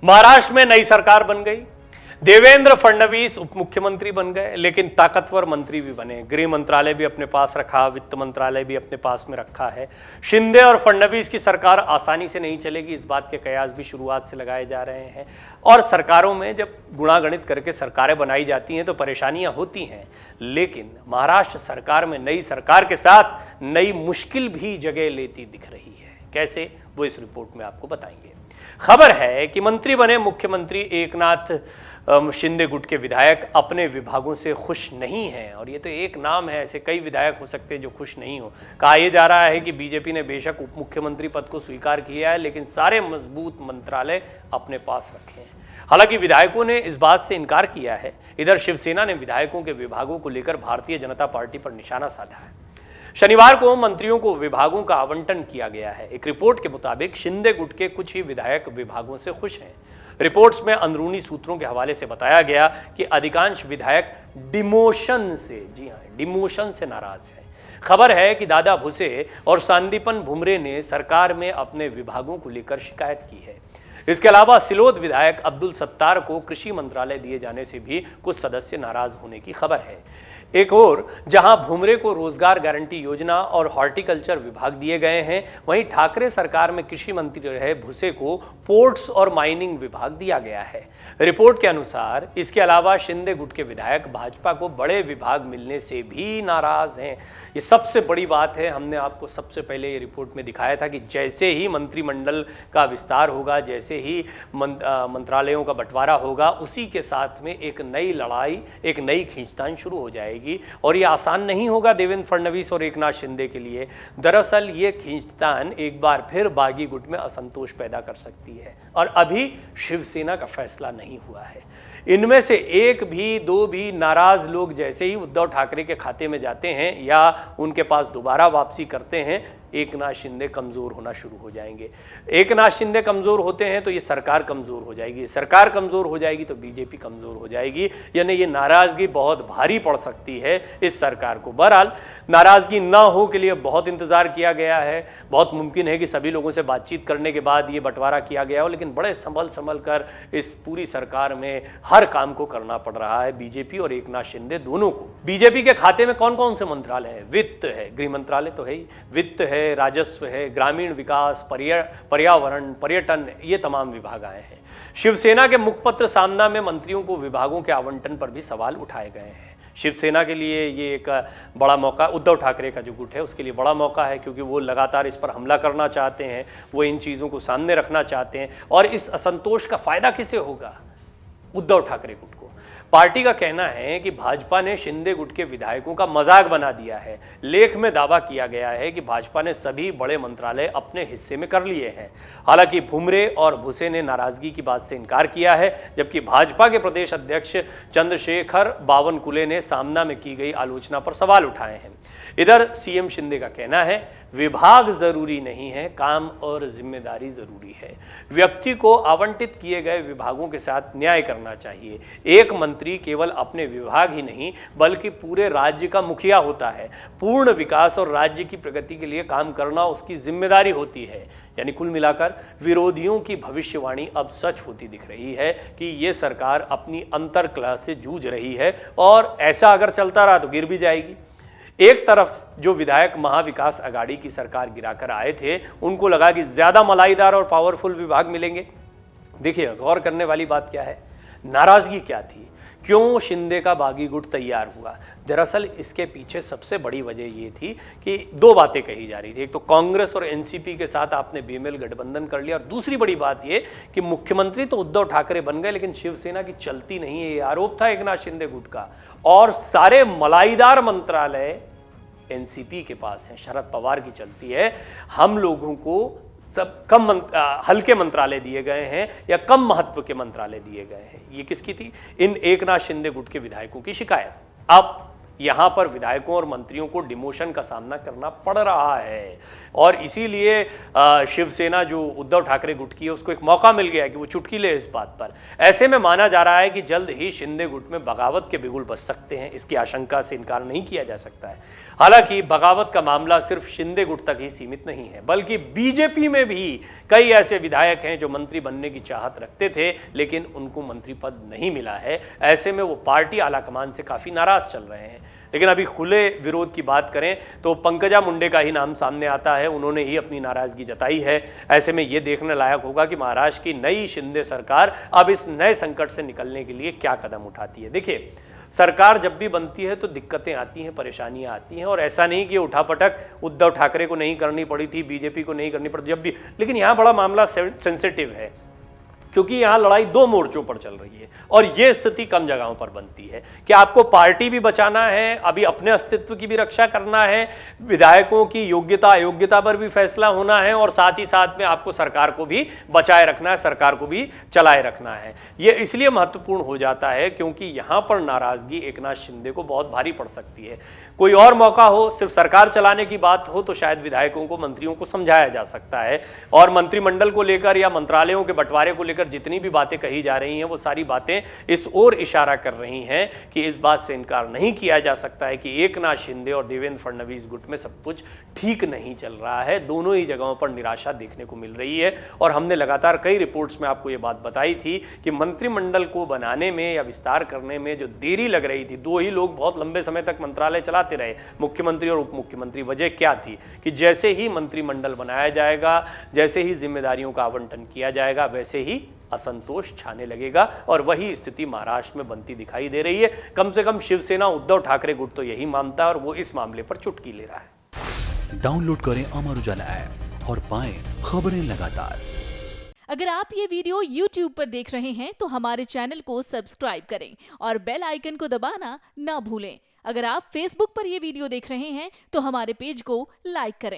महाराष्ट्र में नई सरकार बन गई। देवेंद्र फडणवीस उप मुख्यमंत्री बन गए, लेकिन ताकतवर मंत्री भी बने। गृह मंत्रालय भी अपने पास रखा, वित्त मंत्रालय भी अपने पास में रखा है। शिंदे और फडणवीस की सरकार आसानी से नहीं चलेगी, इस बात के कयास भी शुरुआत से लगाए जा रहे हैं। और सरकारों में जब गुणागणित करके सरकारें बनाई जाती हैं तो परेशानियां होती हैं, लेकिन महाराष्ट्र सरकार में नई सरकार के साथ नई मुश्किल भी जगह लेती दिख रही है। कैसे, वो इस रिपोर्ट में आपको बताएंगे। खबर है कि मंत्री बने मुख्यमंत्री एकनाथ शिंदे गुट के विधायक अपने विभागों से खुश नहीं हैं, और ये तो एक नाम है, ऐसे कई विधायक हो सकते हैं जो खुश नहीं हो। कहा यह जा रहा है कि बीजेपी ने बेशक उप मुख्यमंत्री पद को स्वीकार किया है, लेकिन सारे मजबूत मंत्रालय अपने पास रखे हैं। हालांकि विधायकों ने इस बात से इनकार किया है। इधर शिवसेना ने विधायकों के विभागों को लेकर भारतीय जनता पार्टी पर निशाना साधा है। शनिवार को मंत्रियों को विभागों का आवंटन किया गया है। एक रिपोर्ट के मुताबिक शिंदे गुट के कुछ ही विधायक विभागों से खुश हैं। रिपोर्ट्स में अंदरूनी सूत्रों के हवाले से बताया गया कि अधिकांश विधायक डिमोशन से, जी हां, डिमोशन से नाराज हैं। खबर है कि दादा भुसे और सांदीपन भुमरे ने सरकार में अपने विभागों को लेकर शिकायत की है। इसके अलावा सिलोद विधायक अब्दुल सत्तार को कृषि मंत्रालय दिए जाने से भी कुछ सदस्य नाराज होने की खबर है। एक और जहां भुमरे को रोजगार गारंटी योजना और हॉर्टिकल्चर विभाग दिए गए हैं, वहीं ठाकरे सरकार में कृषि मंत्री रहे भुसे को पोर्ट्स और माइनिंग विभाग दिया गया है। रिपोर्ट के अनुसार इसके अलावा शिंदे गुट के विधायक भाजपा को बड़े विभाग मिलने से भी नाराज हैं। ये सबसे बड़ी बात है। हमने आपको सबसे पहले ये रिपोर्ट में दिखाया था कि जैसे ही मंत्रिमंडल का विस्तार होगा, जैसे ही मंत्रालयों का बंटवारा होगा, उसी के साथ में एक नई लड़ाई, एक नई खींचतान शुरू हो जाएगी। और ये आसान नहीं होगा देवेंद्र फडणवीस और एकनाथ शिंदे के लिए। दरअसल ये खींचतान एक बार फिर बागी गुट में असंतोष पैदा कर सकती है, और अभी शिवसेना का फैसला नहीं हुआ है। इनमें से एक भी, दो भी नाराज लोग जैसे ही उद्धव ठाकरे के खाते में जाते हैं या उनके पास दोबारा वापसी करते हैं, एकनाथ शिंदे कमजोर होना शुरू हो जाएंगे। एकनाथ शिंदे कमजोर होते हैं तो ये सरकार कमजोर हो जाएगी, सरकार कमजोर हो जाएगी तो बीजेपी कमजोर हो जाएगी। यानी ये नाराजगी बहुत भारी पड़ सकती है इस सरकार को। बहरहाल नाराजगी ना हो के लिए बहुत इंतजार किया गया है। बहुत मुमकिन है कि सभी लोगों से बातचीत करने के बाद ये बंटवारा किया गया हो, लेकिन बड़े संभल कर इस पूरी सरकार में हर काम को करना पड़ रहा है बीजेपी और एकनाथ शिंदे दोनों को। बीजेपी के खाते में कौन कौन से मंत्रालय हैं? वित्त है, गृह मंत्रालय तो है ही, वित्त है, राजस्व है, ग्रामीण विकास, पर्यावरण, पर्यटन, ये तमाम विभाग आए हैं। शिवसेना के मुखपत्र सामना में मंत्रियों को विभागों के आवंटन पर भी सवाल उठाए गए हैं। शिवसेना के लिए ये एक बड़ा मौका, उद्धव ठाकरे का जो गुट है उसके लिए बड़ा मौका है, क्योंकि वो लगातार इस पर हमला करना चाहते हैं, वो इन चीज़ों को सामने रखना चाहते हैं। और इस असंतोष का फायदा किसे होगा? उद्धव ठाकरे गुट को। पार्टी का कहना है कि भाजपा ने शिंदे गुट के विधायकों का मजाक बना दिया है। लेख में दावा किया गया है कि भाजपा ने सभी बड़े मंत्रालय अपने हिस्से में कर लिए हैं। हालांकि भुमरे और भुसे ने नाराजगी की बात से इनकार किया है, जबकि भाजपा के प्रदेश अध्यक्ष चंद्रशेखर बावनकुले ने सामना में की गई आलोचना पर सवाल उठाए हैं। इधर सीएम शिंदे का कहना है, विभाग जरूरी नहीं है, काम और जिम्मेदारी जरूरी है। व्यक्ति को आवंटित किए गए विभागों के साथ न्याय करना चाहिए। एक मंत्री केवल अपने विभाग ही नहीं बल्कि पूरे राज्य का मुखिया होता है। पूर्ण विकास और राज्य की प्रगति के लिए काम करना उसकी जिम्मेदारी होती है। यानी कुल मिलाकर विरोधियों की भविष्यवाणी अब सच होती दिख रही है कि ये सरकार अपनी अंतर्कलह से जूझ रही है, और ऐसा अगर चलता रहा तो गिर भी जाएगी। एक तरफ जो विधायक महाविकास अघाड़ी की सरकार गिराकर आए थे, उनको लगा कि ज्यादा मलाईदार और पावरफुल विभाग मिलेंगे। देखिए, गौर करने वाली बात क्या है, नाराजगी क्या थी, क्यों शिंदे का बागी गुट तैयार हुआ? दरअसल इसके पीछे सबसे बड़ी वजह ये थी कि दो बातें कही जा रही थी। एक तो कांग्रेस और एनसीपी के साथ आपने बेमेल गठबंधन कर लिया, और दूसरी बड़ी बात ये कि मुख्यमंत्री तो उद्धव ठाकरे बन गए, लेकिन शिवसेना की चलती नहीं है, ये आरोप था एकनाथ शिंदे गुट का। और सारे मलाईदार मंत्रालय एनसीपी के पास हैं, शरद पवार की चलती है। हम लोगों को सब हल्के मंत्रालय दिए गए हैं या कम महत्व के मंत्रालय दिए गए हैं। ये किसकी थी? इन एकनाथ शिंदे गुट के विधायकों की शिकायत। अब यहाँ पर विधायकों और मंत्रियों को डिमोशन का सामना करना पड़ रहा है। और इसीलिए शिवसेना जो उद्धव ठाकरे गुट की है उसको एक मौका मिल गया कि वो चुटकी ले इस बात पर। ऐसे में माना जा रहा है कि जल्द ही शिंदे गुट में बगावत के बिगुल बज सकते हैं, इसकी आशंका से इनकार नहीं किया जा सकता है। हालांकि बगावत का मामला सिर्फ शिंदे गुट तक ही सीमित नहीं है, बल्कि बीजेपी में भी कई ऐसे विधायक हैं जो मंत्री बनने की चाहत रखते थे लेकिन उनको मंत्री पद नहीं मिला है। ऐसे में वो पार्टी आलाकमान से काफी नाराज चल रहे हैं। लेकिन अभी खुले विरोध की बात करें तो पंकजा मुंडे का ही नाम सामने आता है, उन्होंने ही अपनी नाराजगी जताई है। ऐसे में ये देखने लायक होगा कि महाराष्ट्र की नई शिंदे सरकार अब इस नए संकट से निकलने के लिए क्या कदम उठाती है। देखिए, सरकार जब भी बनती है तो दिक्कतें आती हैं, परेशानियां आती हैं, और ऐसा नहीं कि उठापटक उद्धव ठाकरे को नहीं करनी पड़ी थी, बीजेपी को नहीं करनी पड़ी जब भी। लेकिन यहाँ बड़ा मामला सेंसिटिव है क्योंकि यहाँ लड़ाई दो मोर्चों पर चल रही है और ये स्थिति कम जगहों पर बनती है कि आपको पार्टी भी बचाना है, अभी अपने अस्तित्व की भी रक्षा करना है, विधायकों की योग्यता अयोग्यता पर भी फैसला होना है और साथ ही साथ में आपको सरकार को भी बचाए रखना है, सरकार को भी चलाए रखना है। ये इसलिए महत्वपूर्ण हो जाता है क्योंकि यहाँ पर नाराजगी एकनाथ शिंदे को बहुत भारी पड़ सकती है। कोई और मौका हो, सिर्फ सरकार चलाने की बात हो तो शायद विधायकों को, मंत्रियों को समझाया जा सकता है और मंत्रिमंडल को लेकर या मंत्रालयों के बंटवारे को लेकर जितनी भी बातें कही जा रही हैं वो सारी बातें इस ओर इशारा कर रही हैं कि इस बात से इनकार नहीं किया जा सकता है कि एकनाथ शिंदे और देवेंद्र फडणवीस गुट में सब कुछ ठीक नहीं चल रहा है। दोनों ही जगहों पर निराशा देखने को मिल रही है और हमने लगातार कई रिपोर्ट्स में आपको ये बात बताई थी कि मंत्रिमंडल को बनाने में या विस्तार करने में जो देरी लग रही थी, दो ही लोग बहुत लंबे समय तक मंत्रालय चलाते रहे, मुख्यमंत्री और उप मुख्यमंत्री। वजह क्या थी कि जैसे ही मंत्रिमंडल बनाया जाएगा, जैसे ही जिम्मेदारियों का आवंटन किया जाएगा, वैसे ही असंतोष छाने लगेगा और वही स्थिति महाराष्ट्र में बनती दिखाई दे रही है। कम से कम शिवसेना उद्धव ठाकरे गुट तो यही मानता है और वो इस मामले पर चुटकी ले रहा है। डाउनलोड करें अमर उजाला ऐप और पाएं खबरें लगातार। अगर आप ये वीडियो YouTube पर देख रहे हैं तो हमारे चैनल को सब्सक्राइब करें और बेल आइकन को दबाना ना भूलें। अगर आप Facebook पर ये वीडियो देख रहे हैं तो हमारे पेज को लाइक करें।